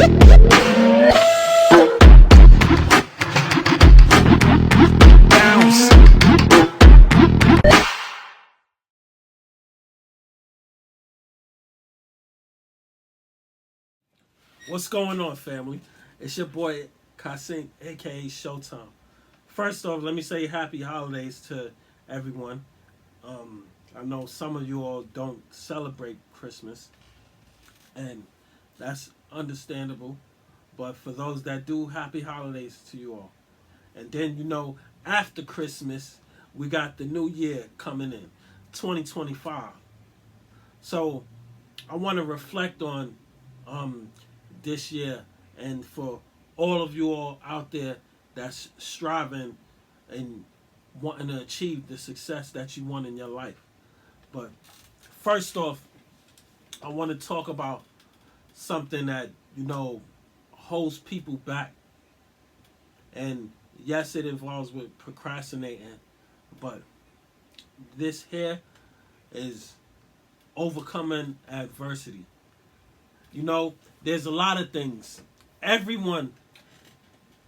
What's going on, family? It's your boy Kasim, aka Showtime. First off, let me say happy holidays to everyone. I know some of you all don't celebrate Christmas, and that's understandable. But for those that do, happy holidays to you all. And then, after Christmas, we got the new year coming in, 2025. So I want to reflect on um, this year, and for all of you all out there that's striving and wanting to achieve the success that you want in your life. But first off, I want to talk about something that holds people back, and yes, it involves with procrastinating, but this here is overcoming adversity. There's a lot of things. Everyone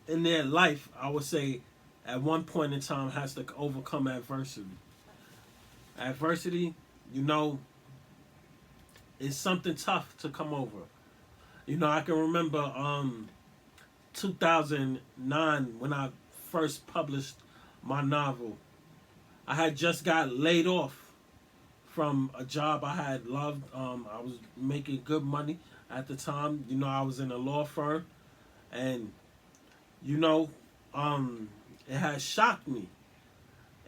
in their life, I would say, at one point in time has to overcome adversity. Adversity, is something tough to come over. I can remember 2009 when I first published my novel. I had just got laid off from a job I had loved. I was making good money at the time. I was in a law firm, and you know, it had shocked me.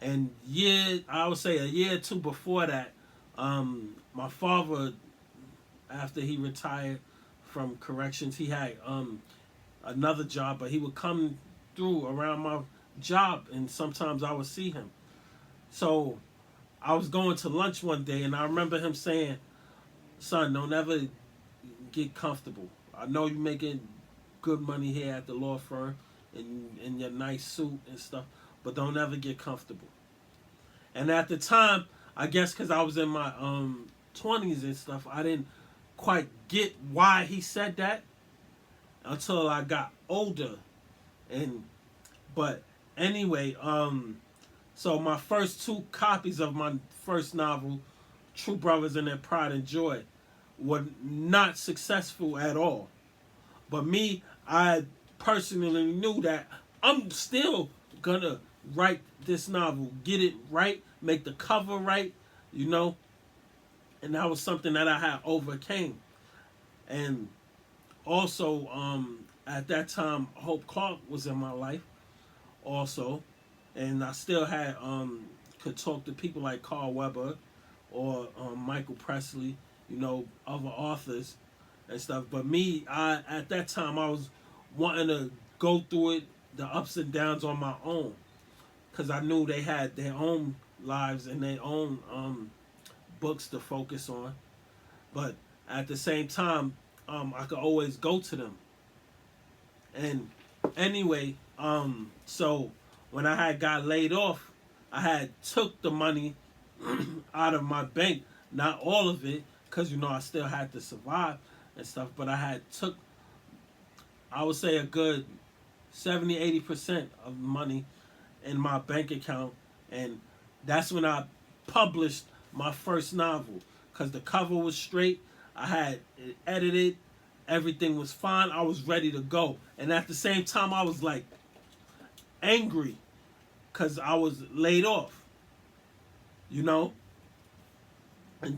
And I would say a year or two before that, my father, after he retired from corrections, he had another job, but he would come through around my job, and sometimes I would see him. So I was going to lunch one day, and I remember him saying, "Son, don't ever get comfortable. I know you're making good money here at the law firm in your nice suit and stuff, but don't ever get comfortable." And at the time, I guess because I was in my 20s and stuff, I didn't quite get why he said that until I got older. But anyway, so my first two copies of my first novel, True Brothers and Their Pride and Joy, were not successful at all. But me, I personally knew that I'm still gonna write this novel, get it right, make the cover right, and that was something that I had overcame. And also, at that time, Hope Clark was in my life also, and I still had could talk to people like Carl Weber or Michael Presley, other authors and stuff. But me, I at that time I was wanting to go through it, the ups and downs on my own, because I knew they had their own lives and their own books to focus on. But at the same time, I could always go to them. And anyway, so when I had got laid off, I had took the money out of my bank, not all of it, because I still had to survive and stuff. But I had took, I would say, a good 70-80% of money in my bank account, and that's when I published my first novel, because the cover was straight. I had it edited, everything was fine. I was ready to go, and at the same time, I was like angry because I was laid off, And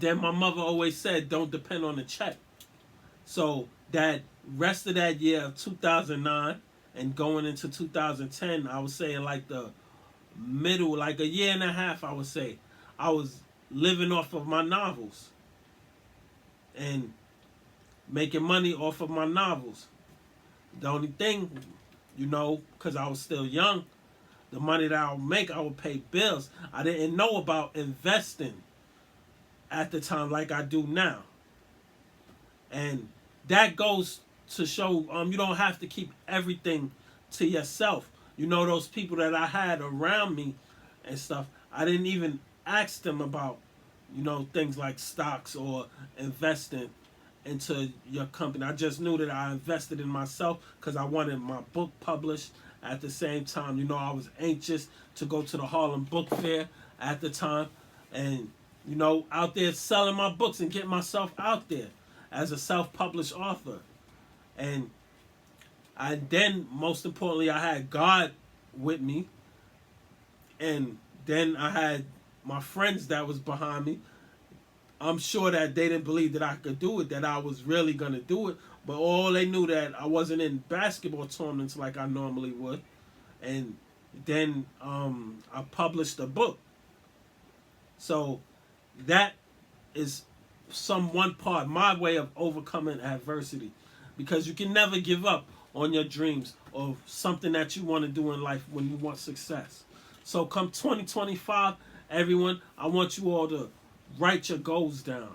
then my mother always said, "Don't depend on the check." So that rest of that year of 2009 and going into 2010, I would say like the middle, like a year and a half, I would say, I was living off of my novels and making money off of my novels. The only thing, because I was still young, the money that I would make, I would pay bills. I didn't know about investing at the time like I do now. And that goes to show you don't have to keep everything to yourself. Those people that I had around me and stuff, I didn't even ask them about, things like stocks or investing into your company. I just knew that I invested in myself because I wanted my book published. At the same time, I was anxious to go to the Harlem Book Fair at the time, and out there selling my books and getting myself out there as a self-published author. And then most importantly, I had God with me, and then I had my friends that was behind me. I'm sure that they didn't believe that I could do it, that I was really going to do it. But all they knew that I wasn't in basketball tournaments like I normally would. And then I published a book. So that is one part, my way of overcoming adversity. Because you can never give up on your dreams or something that you want to do in life when you want success. So come 2025, everyone, I want you all to write your goals down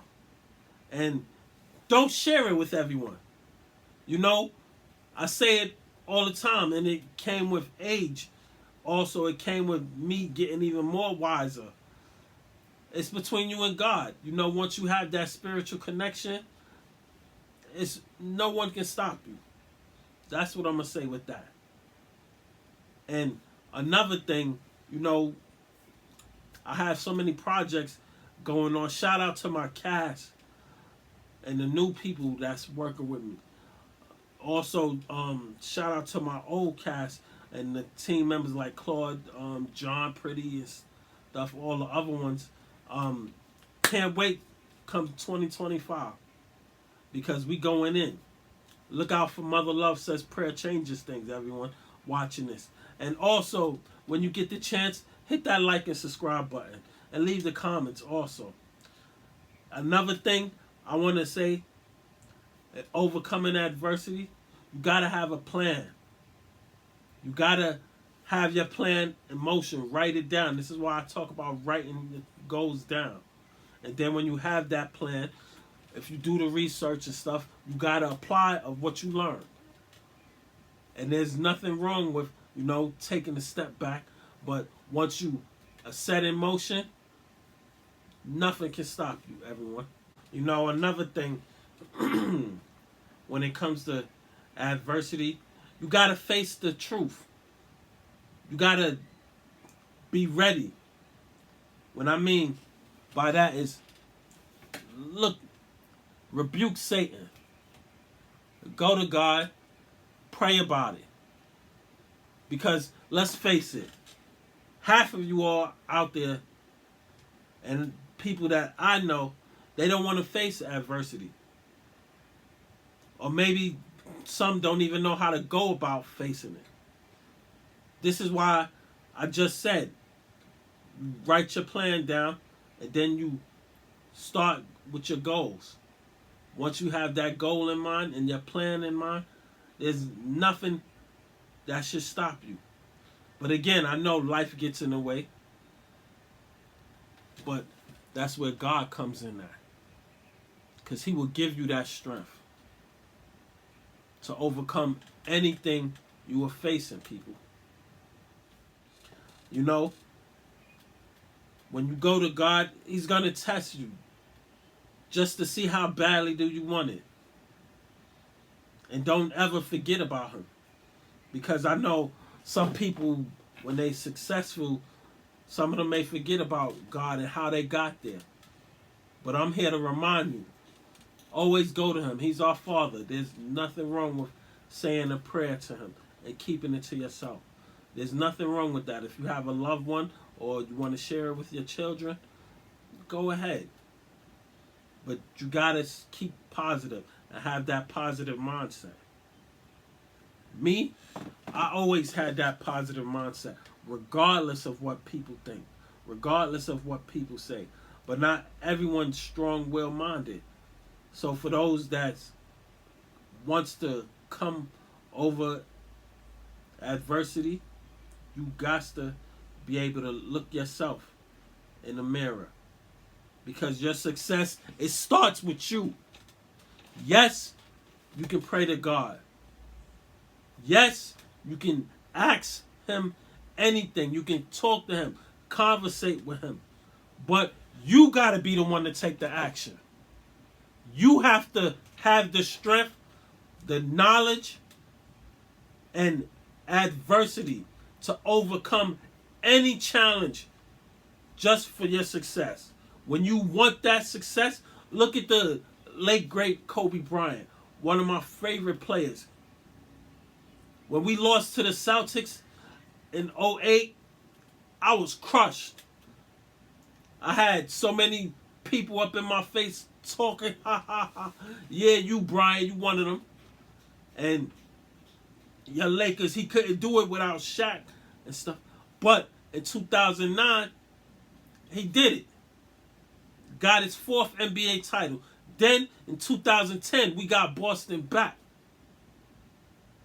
and don't share it with everyone. I say it all the time, and it came with age. Also, it came with me getting even more wiser. It's between you and God. Once you have that spiritual connection, no one can stop you. That's what I'm going to say with that. And another thing, I have so many projects going on. Shout out to my cast and the new people that's working with me. Also, shout out to my old cast and the team members like Claude, John Pretty and stuff, all the other ones. Can't wait come 2025 because we going in. Look out for Mother Love Says Prayer Changes Things, everyone watching this. And also, when you get the chance, hit that like and subscribe button and leave the comments also. Another thing I want to say, overcoming adversity, you got to have a plan. You got to have your plan in motion. Write it down. This is why I talk about writing the goals down. And then when you have that plan, if you do the research and stuff, you got to apply of what you learned. And there's nothing wrong with, taking a step back. But once you are set in motion, nothing can stop you, everyone. Another thing, when it comes to adversity, you got to face the truth. You got to be ready. What I mean by that is, rebuke Satan. Go to God, pray about it. Because let's face it, half of you all out there and people that I know, they don't want to face adversity. Or maybe some don't even know how to go about facing it. This is why I just said, write your plan down and then you start with your goals. Once you have that goal in mind and your plan in mind, there's nothing that should stop you. But again, I know life gets in the way. But that's where God comes in at. Because He will give you that strength to overcome anything you are facing, people. When you go to God, He's going to test you just to see how badly do you want it. And don't ever forget about Him. Because I know some people, when they're successful, some of them may forget about God and how they got there. But I'm here to remind you, always go to Him. He's our Father. There's nothing wrong with saying a prayer to Him and keeping it to yourself. There's nothing wrong with that. If you have a loved one or you want to share it with your children, go ahead. But you got to keep positive and have that positive mindset. Me, I always had that positive mindset, regardless of what people think, regardless of what people say. But not everyone's strong-willed minded. So for those that wants to come over adversity, you got to be able to look yourself in the mirror. Because your success, it starts with you. Yes, you can pray to God. Yes, you can ask Him anything. You can talk to Him, conversate with Him. But you got to be the one to take the action. You have to have the strength, the knowledge, and adversity to overcome any challenge just for your success. When you want that success, look at the late great Kobe Bryant, one of my favorite players. When we lost to the Celtics in '08, I was crushed. I had so many people up in my face talking, ha ha ha. Yeah, you Bryant, you one of them. And your Lakers, he couldn't do it without Shaq and stuff. But in 2009, he did it. Got his 4th NBA title. Then in 2010, we got Boston back.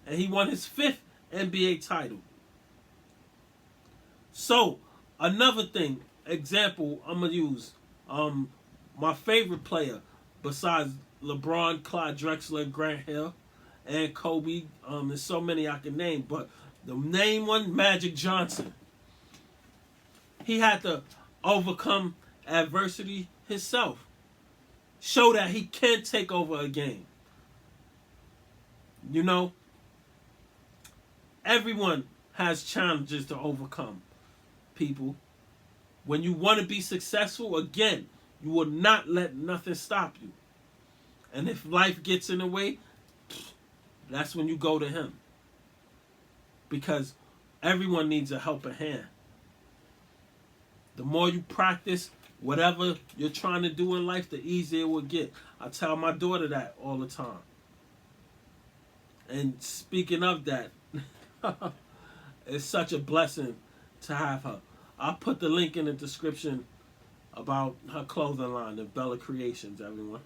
And he won his 5th NBA title. So, another thing, example I'm going to use. My favorite player, besides LeBron, Clyde Drexler, Grant Hill, and Kobe, there's so many I can name, but the main one, Magic Johnson. He had to overcome adversity himself. Show that he can take over a game. You know, everyone has challenges to overcome, people. When you want to be successful, again, you will not let nothing stop you. And if life gets in the way, that's when you go to him. Because everyone needs a helping hand. The more you practice whatever you're trying to do in life, the easier it will get. I tell my daughter that all the time. And speaking of that, it's such a blessing to have her. I'll put the link in the description about her clothing line, the Bella Creations, everyone.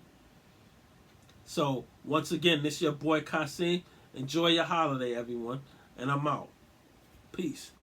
So, once again, this is your boy Kasim. Enjoy your holiday, everyone. And I'm out. Peace.